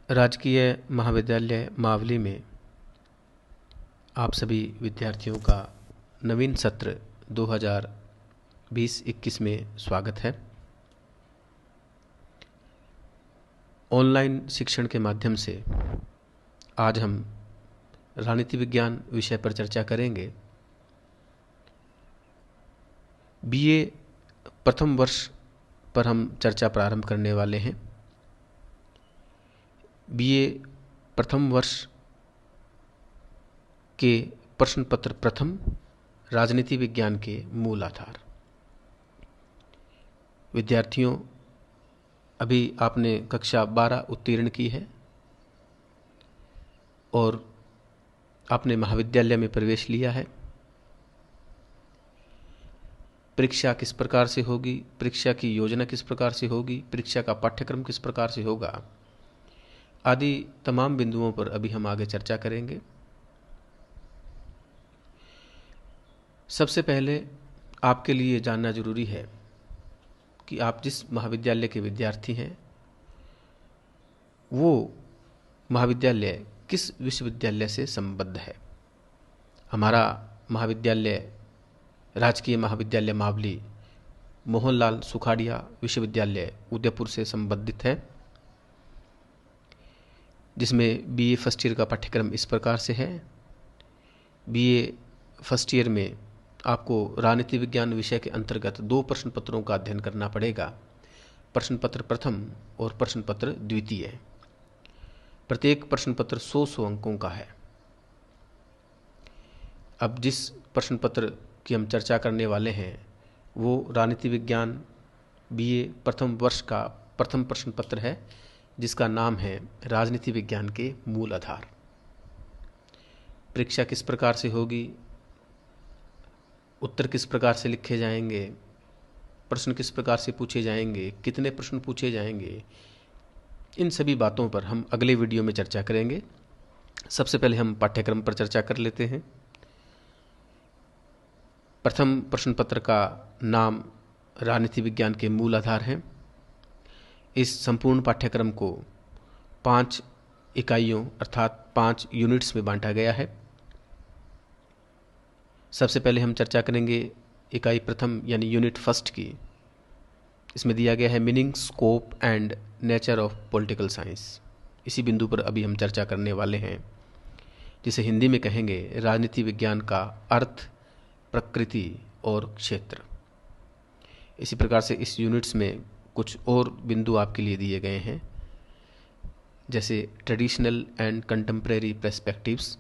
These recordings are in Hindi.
राजकीय महाविद्यालय मावली में आप सभी विद्यार्थियों का नवीन सत्र 2020-21 में स्वागत है। ऑनलाइन शिक्षण के माध्यम से आज हम राजनीति विज्ञान विषय पर चर्चा करेंगे। बीए प्रथम वर्ष पर हम चर्चा प्रारंभ करने वाले हैं। बीए प्रथम वर्ष के प्रश्न पत्र प्रथम, राजनीति विज्ञान के मूल आधार। विद्यार्थियों, अभी आपने कक्षा 12 उत्तीर्ण की है और आपने महाविद्यालय में प्रवेश लिया है। परीक्षा किस प्रकार से होगी, परीक्षा की योजना किस प्रकार से होगी, परीक्षा का पाठ्यक्रम किस प्रकार से होगा आदि तमाम बिंदुओं पर अभी हम आगे चर्चा करेंगे। सबसे पहले आपके लिए जानना जरूरी है कि आप जिस महाविद्यालय के विद्यार्थी हैं वो महाविद्यालय किस विश्वविद्यालय से संबद्ध है। हमारा महाविद्यालय राजकीय महाविद्यालय मावली मोहनलाल सुखाड़िया विश्वविद्यालय उदयपुर से संबंधित है, जिसमें बीए फर्स्ट ईयर का पाठ्यक्रम इस प्रकार से है। बीए फर्स्ट ईयर में आपको राजनीति विज्ञान विषय के अंतर्गत 2 प्रश्न पत्रों का अध्ययन करना पड़ेगा, प्रश्न पत्र प्रथम और प्रश्न पत्र द्वितीय। प्रत्येक प्रश्न पत्र 100 अंकों का है। अब जिस प्रश्न पत्र की हम चर्चा करने वाले हैं वो राजनीति विज्ञान बीए प्रथम वर्ष का प्रथम प्रश्न पत्र है, जिसका नाम है राजनीति विज्ञान के मूल आधार। परीक्षा किस प्रकार से होगी, उत्तर किस प्रकार से लिखे जाएंगे, प्रश्न किस प्रकार से पूछे जाएंगे, कितने प्रश्न पूछे जाएंगे, इन सभी बातों पर हम अगले वीडियो में चर्चा करेंगे। सबसे पहले हम पाठ्यक्रम पर चर्चा कर लेते हैं। प्रथम प्रश्न पत्र का नाम राजनीति विज्ञान के मूल आधार है। इस संपूर्ण पाठ्यक्रम को 5 इकाइयों अर्थात 5 यूनिट्स में बांटा गया है। सबसे पहले हम चर्चा करेंगे इकाई प्रथम यानी यूनिट फर्स्ट की। इसमें दिया गया है meaning, scope and nature of political science. इसी बिंदु पर अभी हम चर्चा करने वाले हैं, जिसे हिंदी में कहेंगे राजनीति विज्ञान का अर्थ, प्रकृति और क्षेत्र। इसी प्रकार से इस यूनिट्स में कुछ और बिंदु आपके लिए दिए गए हैं, जैसे ट्रेडिशनल एंड कंटेम्प्रेरी पर्सपेक्टिव्स,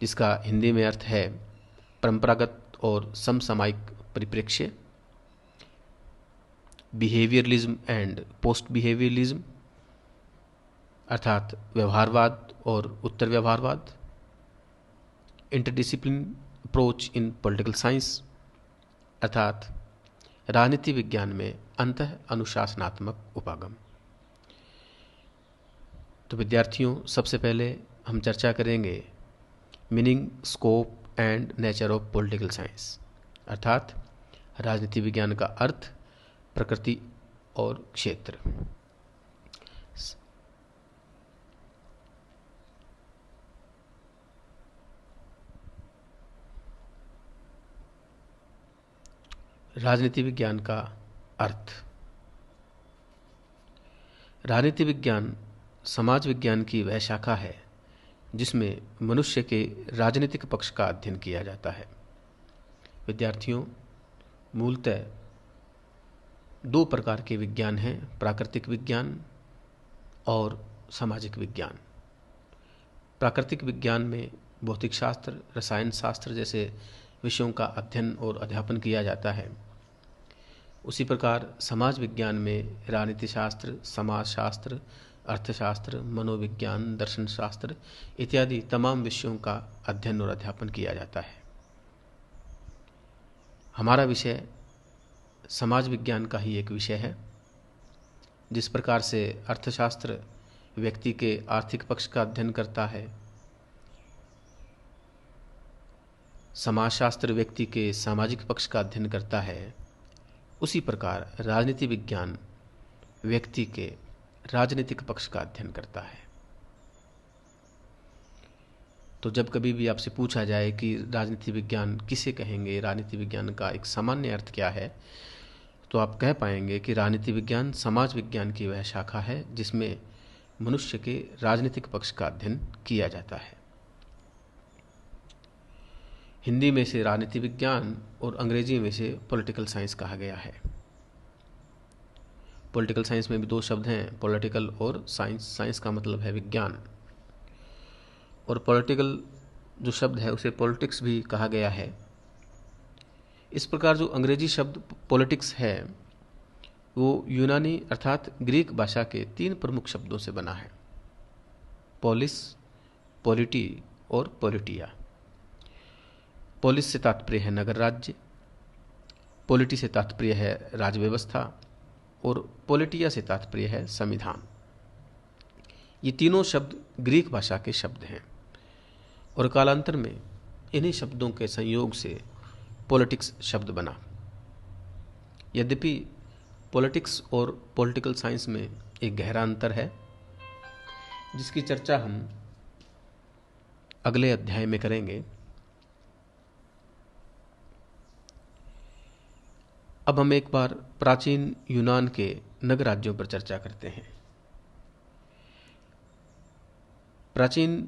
जिसका हिंदी में अर्थ है परंपरागत और समसामयिक परिप्रेक्ष्य। बिहेवियरलिज्म एंड पोस्ट बिहेवियरलिज्म अर्थात व्यवहारवाद और उत्तर व्यवहारवाद। Interdiscipline approach in political science अर्थात राजनीति विज्ञान में अंतः अनुशासनात्मक उपागम। तो विद्यार्थियों, सबसे पहले हम चर्चा करेंगे meaning, scope and nature of political science अर्थात राजनीति विज्ञान का अर्थ, प्रकृति और क्षेत्र। राजनीति विज्ञान का अर्थ। राजनीति विज्ञान समाज विज्ञान की वह शाखा है जिसमें मनुष्य के राजनीतिक पक्ष का अध्ययन किया जाता है। विद्यार्थियों, मूलतः 2 प्रकार के विज्ञान हैं, प्राकृतिक विज्ञान और सामाजिक विज्ञान। प्राकृतिक विज्ञान में भौतिक शास्त्र, रसायन शास्त्र जैसे विषयों का अध्ययन और अध्यापन किया जाता है। उसी प्रकार समाज विज्ञान में राजनीति शास्त्र, समाज शास्त्र, अर्थशास्त्र, मनोविज्ञान, दर्शन शास्त्र इत्यादि तमाम विषयों का अध्ययन और अध्यापन किया जाता है। हमारा विषय समाज विज्ञान का ही एक विषय है। जिस प्रकार से अर्थशास्त्र व्यक्ति के आर्थिक पक्ष का अध्ययन करता है, समाजशास्त्र व्यक्ति के सामाजिक पक्ष का अध्ययन करता है, उसी प्रकार राजनीति विज्ञान व्यक्ति के राजनीतिक पक्ष का अध्ययन करता है। तो जब कभी भी आपसे पूछा जाए कि राजनीति विज्ञान किसे कहेंगे, राजनीति विज्ञान का एक सामान्य अर्थ क्या है, तो आप कह पाएंगे कि राजनीति विज्ञान समाज विज्ञान की वह शाखा है जिसमें मनुष्य के राजनीतिक पक्ष का अध्ययन किया जाता है। हिंदी में इसे राजनीति विज्ञान और अंग्रेजी में इसे पॉलिटिकल साइंस कहा गया है। पॉलिटिकल साइंस में भी दो शब्द हैं, पॉलिटिकल और साइंस। साइंस का मतलब है विज्ञान, और पॉलिटिकल जो शब्द है उसे पॉलिटिक्स भी कहा गया है। इस प्रकार जो अंग्रेजी शब्द पॉलिटिक्स है वो यूनानी अर्थात ग्रीक भाषा के 3 प्रमुख शब्दों से बना है, पॉलिस, पॉलिटी और पॉलिटिया। पॉलिस से तात्पर्य है नगर राज्य, पॉलिटी से तात्पर्य है राज्य व्यवस्था और पॉलिटिया से तात्पर्य है संविधान। ये तीनों शब्द ग्रीक भाषा के शब्द हैं और कालांतर में इन्हीं शब्दों के संयोग से पॉलिटिक्स शब्द बना। यद्यपि पॉलिटिक्स और पॉलिटिकल साइंस में एक गहरा अंतर है जिसकी चर्चा हम अगले अध्याय में करेंगे। अब हम एक बार प्राचीन यूनान के नगर राज्यों पर चर्चा करते हैं। प्राचीन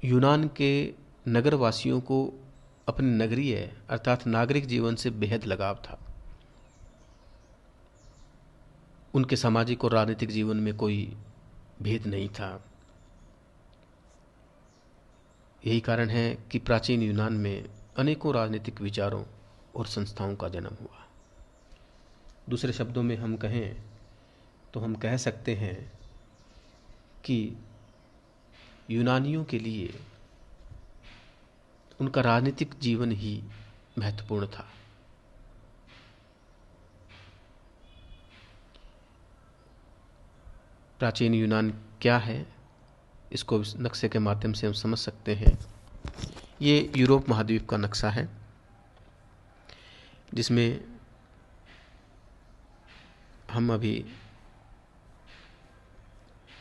यूनान के नगरवासियों को अपने नगरीय अर्थात नागरिक जीवन से बेहद लगाव था। उनके सामाजिक और राजनीतिक जीवन में कोई भेद नहीं था। यही कारण है कि प्राचीन यूनान में अनेकों राजनीतिक विचारों और संस्थाओं का जन्म हुआ। दूसरे शब्दों में हम कहें तो हम कह सकते हैं कि यूनानियों के लिए उनका राजनीतिक जीवन ही महत्वपूर्ण था। प्राचीन यूनान क्या है, इसको इस नक्शे के माध्यम से हम समझ सकते हैं। ये यूरोप महाद्वीप का नक्शा है जिसमें हम अभी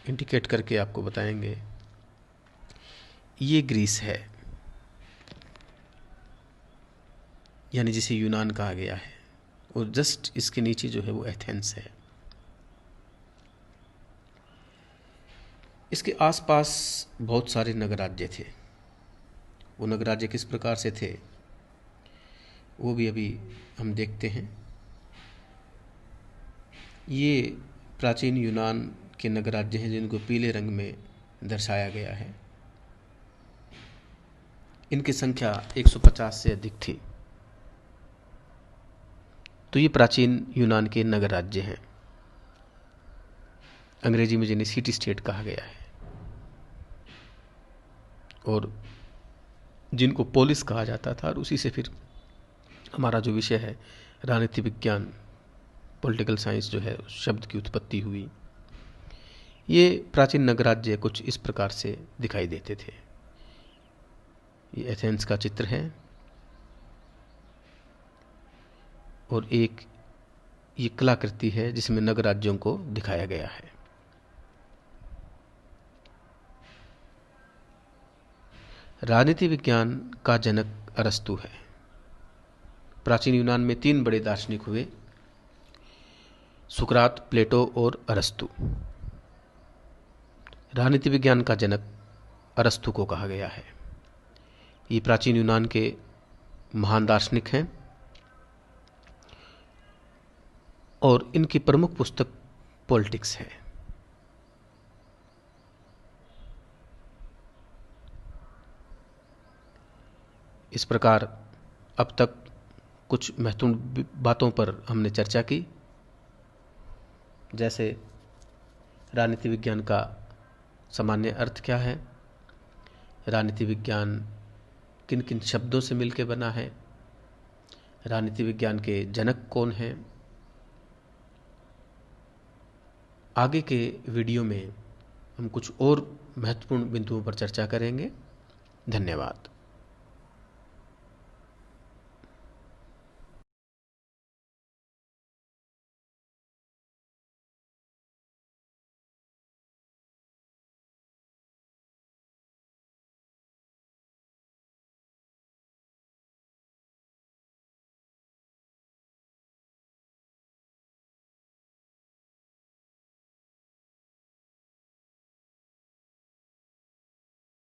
इंडिकेट करके आपको बताएंगे। ये ग्रीस है, यानी जिसे यूनान कहा गया है, और जस्ट इसके नीचे जो है वो एथेंस है। इसके आसपास बहुत सारे नगर राज्य थे। वो नगर राज्य किस प्रकार से थे वो भी अभी हम देखते हैं। ये प्राचीन यूनान के नगर राज्य हैं जिनको पीले रंग में दर्शाया गया है। इनकी संख्या 150 से अधिक थी। तो ये प्राचीन यूनान के नगर राज्य हैं। अंग्रेजी में जिन्हें सिटी स्टेट कहा गया है, और जिनको पोलिस कहा जाता था, और उसी से फिर हमारा जो विषय है राजनीति विज्ञान, पॉलिटिकल साइंस जो है उस शब्द की उत्पत्ति हुई। ये प्राचीन नगर राज्य कुछ इस प्रकार से दिखाई देते थे। ये एथेंस का चित्र है और एक ये कलाकृति है जिसमें नगर राज्यों को दिखाया गया है। राजनीति विज्ञान का जनक अरस्तु है। प्राचीन यूनान में 3 बड़े दार्शनिक हुए, सुकरात, प्लेटो और अरस्तु। राजनीति विज्ञान का जनक अरस्तु को कहा गया है। ये प्राचीन यूनान के महान दार्शनिक हैं और इनकी प्रमुख पुस्तक पॉलिटिक्स है। इस प्रकार अब तक कुछ महत्वपूर्ण बातों पर हमने चर्चा की, जैसे राजनीति विज्ञान का सामान्य अर्थ क्या है, राजनीति विज्ञान किन किन शब्दों से मिलकर बना है, राजनीति विज्ञान के जनक कौन हैं। आगे के वीडियो में हम कुछ और महत्वपूर्ण बिंदुओं पर चर्चा करेंगे। धन्यवाद।